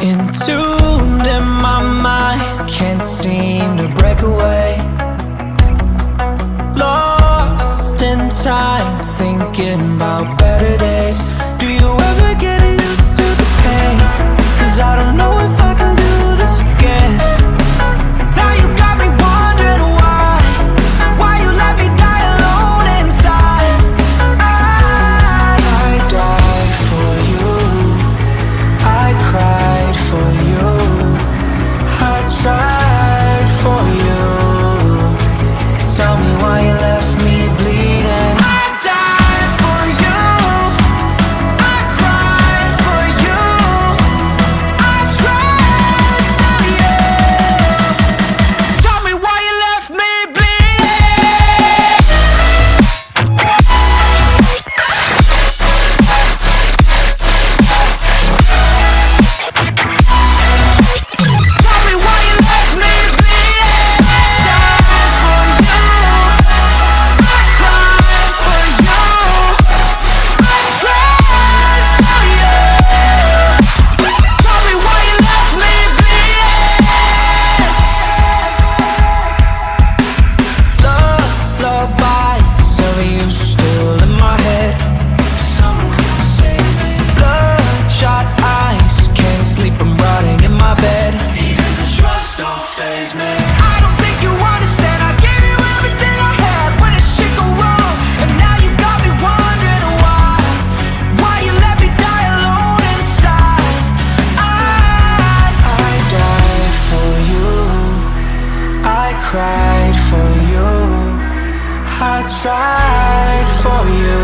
Entombed in my mind, can't seem to break away. Lost in time, thinking about better days. Do you ever get used to the pain? 'Cause I don't know if I can do this again. Now you got me wondering why you let me die alone inside. I died for you, I cried for you, I tried for you. Tell me why you left me bleeding. I died for you, I cried for you, I tried for you. Tell me why you left me bleeding. Tell me why you left me bleeding. Died for you, I cried for you, I tried for you. Tell me why you left me bleeding. Lullabies of you still in my head. Someone save me. Bloodshot eyes, can't sleep, I'm rotting in my bed. Even the drugs don't faze me. I don't think you understand. I gave you everything I had when this shit go wrong, and now you got me wondering why you let me die alone inside. I died for you, I cried for you, I tried for you.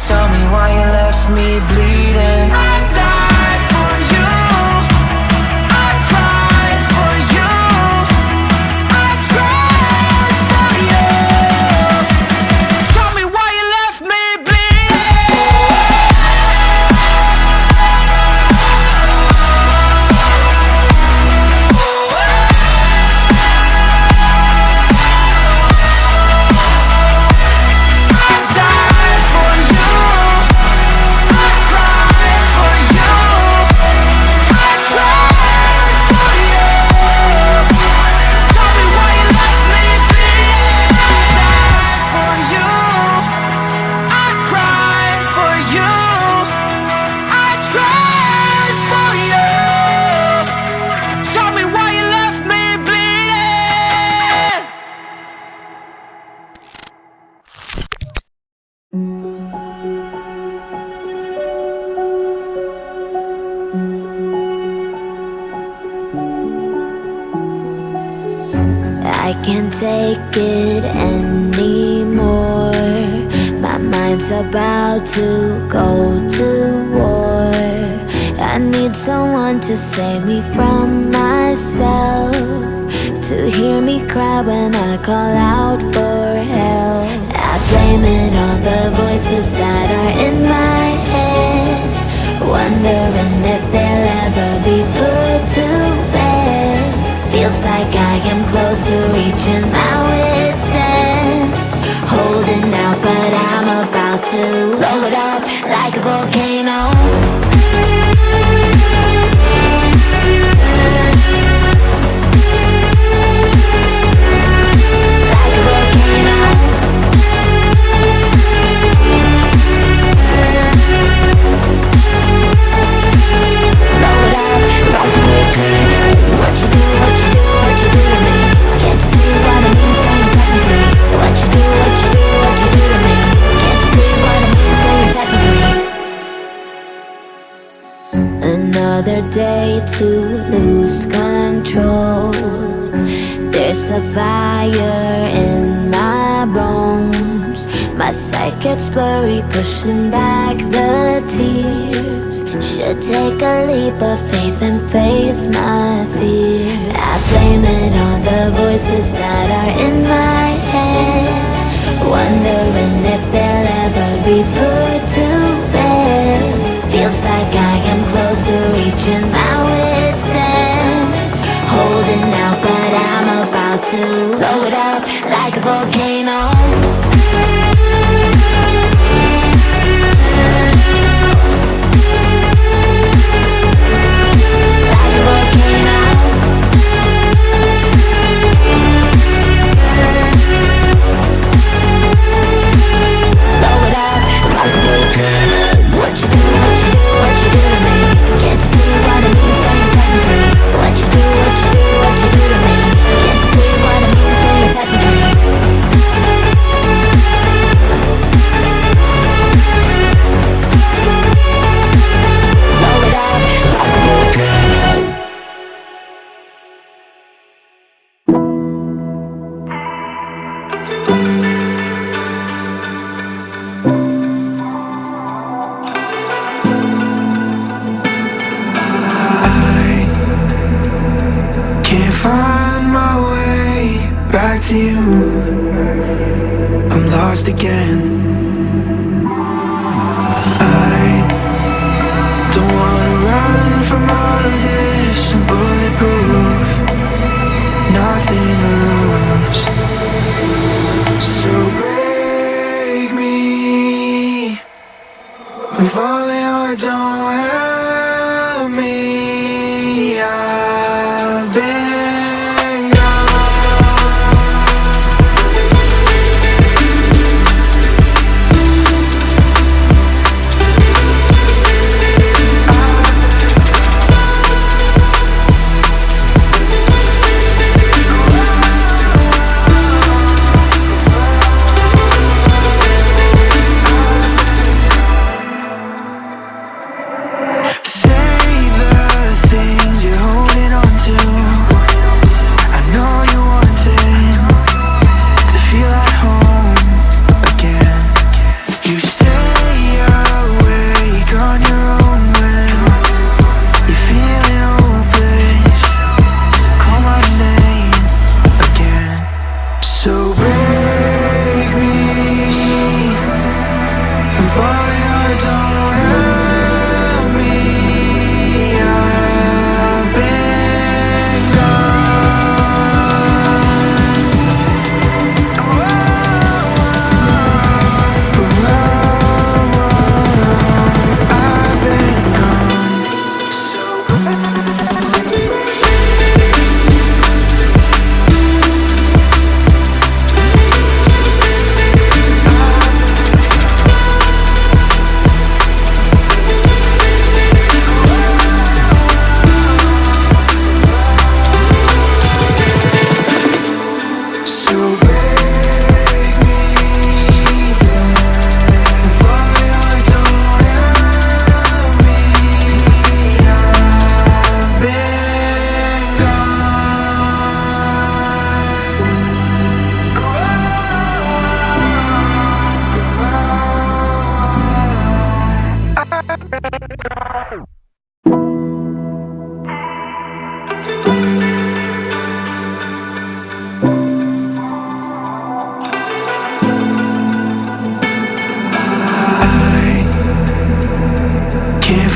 Tell me why you left me bleeding. I died for you, I cried for you, I tried for you. Tell me why you left me bleeding. I died for you, I cried for you, I tried for you. Tell me why you left me bleeding. I died for you, I cried for you, I tried for you. Tell me why you left me bleeding. I can't take it anymore. My mind's about to go to war. I need someone to save me from myself, to hear me cry when I call out for help. I blame it on the voices that are in my head, wondering if they'll ever be put to bed. Feels like I am close to reaching my wit's end, holding out, but I'm about to blow it up like a volcano. Like a volcano. Blow it up like a volcano. What you do, what you do, what you do to me? Can't you see what it means when you set me free? What you do, what you do, what you do to me? Can't you see what it means when you set me free? Another day to lose control. There's a fire in my bones. My sight gets blurry, pushing back the tears. Should take a leap of faith and face my fear. I blame it on the voices that are in my head, wondering if they'll ever be put to bed. Feels like I am close to reaching my wit's end, holding out, but I'm about to blow it up like a volcano. lost again. I don't wanna run from all of this. I'm bulletproof, nothing to lose. So break me, I'm falling hard, don't help me. I've been gone.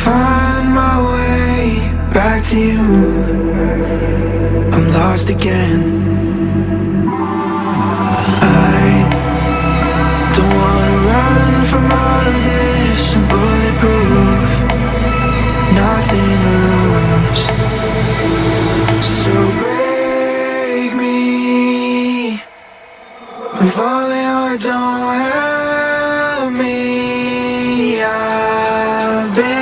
Find my way back to you. I'm lost again. I don't wanna run from all of this. I'm bulletproof, nothing to lose. So break me, I'm falling hard, don't help me. I've been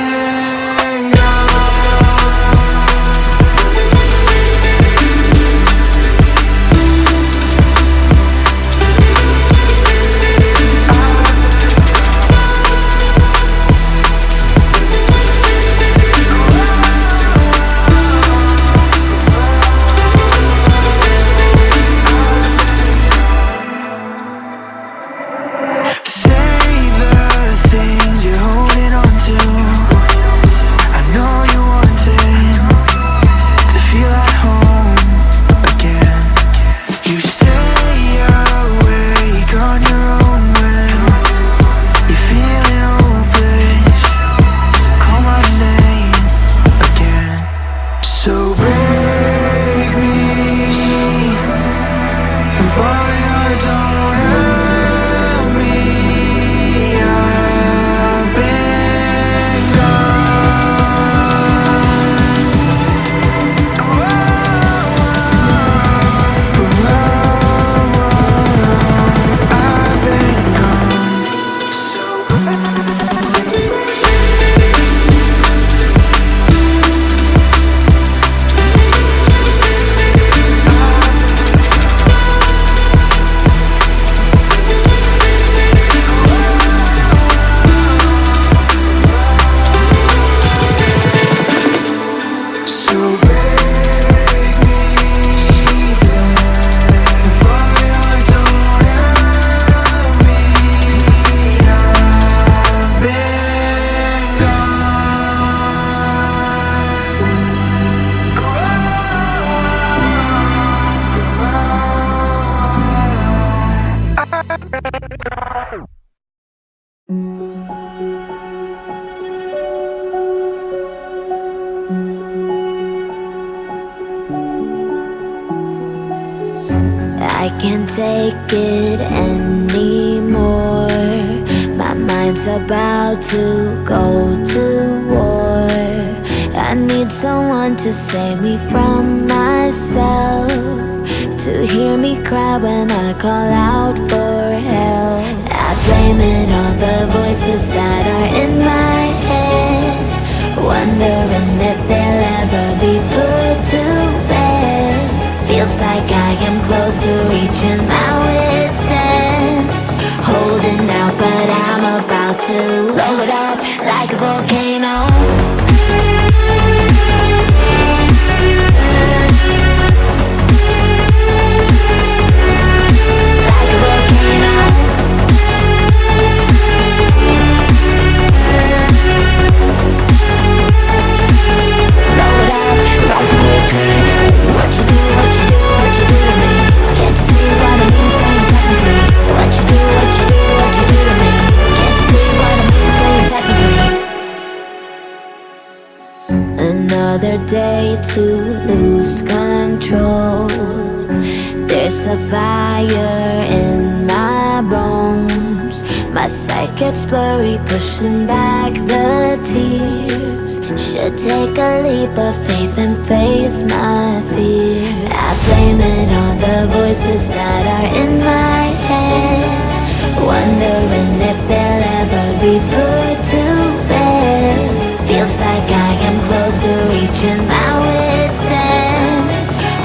I can't take it anymore. My mind's about to go to war. I need someone to save me from myself, to hear me cry when I call out for help. I blame it on the voices that are in my head, wondering if they'll ever be put to bed. Feels like I am close to reaching my wit's end, holding out but I'm about to blow it up like a volcano. Another day to lose control. There's a fire in my bones. My sight gets blurry, pushing back the tears. Should take a leap of faith and face my fear. I blame it on the voices that are in my head, wondering if they'll ever be put to bed. Feels like I am close to reaching my wit's end,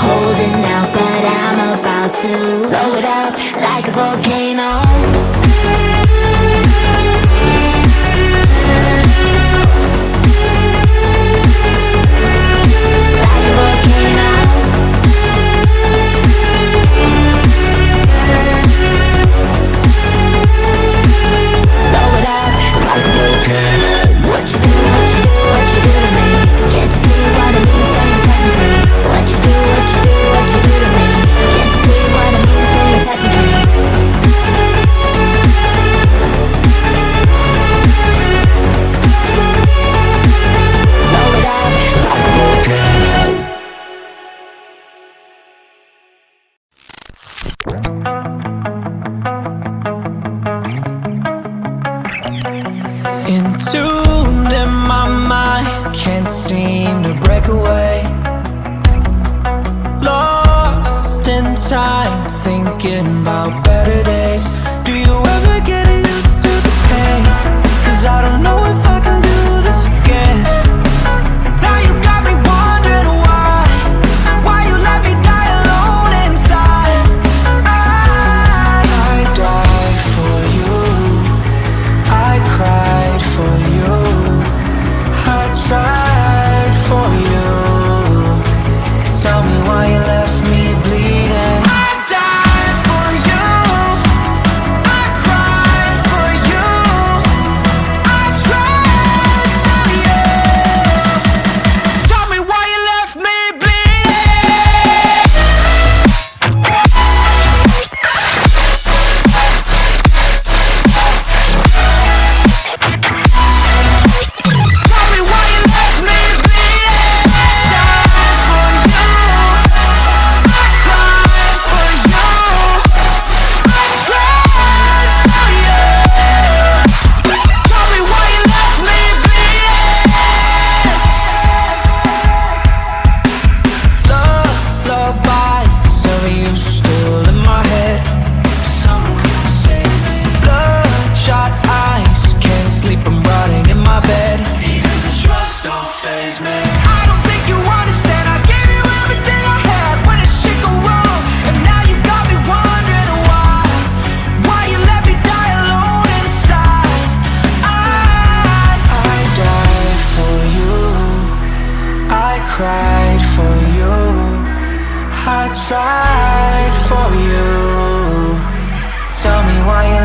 holding out but I'm about to blow it up like a volcano. Like a volcano. Blow it up like a volcano. What you do, what you do, what you do to me? Can't you see what it means when you're setting free? What you do, what you do, what you do to me? Can't you see what it means when you're setting free? Blow it up like a volcano. Entombed in my mind, can't seem to break away. Lost in time, thinking about better days. Do you ever get used to the pain? 'Cause I don't know if I can do this again. Now you got me wondering why you let me die alone inside. I died for you, I cried for you, I tried for you. Tell me why you left me bleeding. I died for you, I cried for you, I tried for you. Tell me why you left me bleeding. Tell me why you left me bleeding. Died for you, I cried for you, I tried for you. Tell me why you left me bleeding. Lullaby, sorry you still in my head. Someone save me. Bloodshot eyes, can't sleep, I'm rotting in my bed. Even the drugs don't faze me. I don't think you understand, I gave you everything I had. When did shit go wrong? And now you got me wondering why you let me die alone inside. I died for you, I cried for you, I tried for you. Tell me why you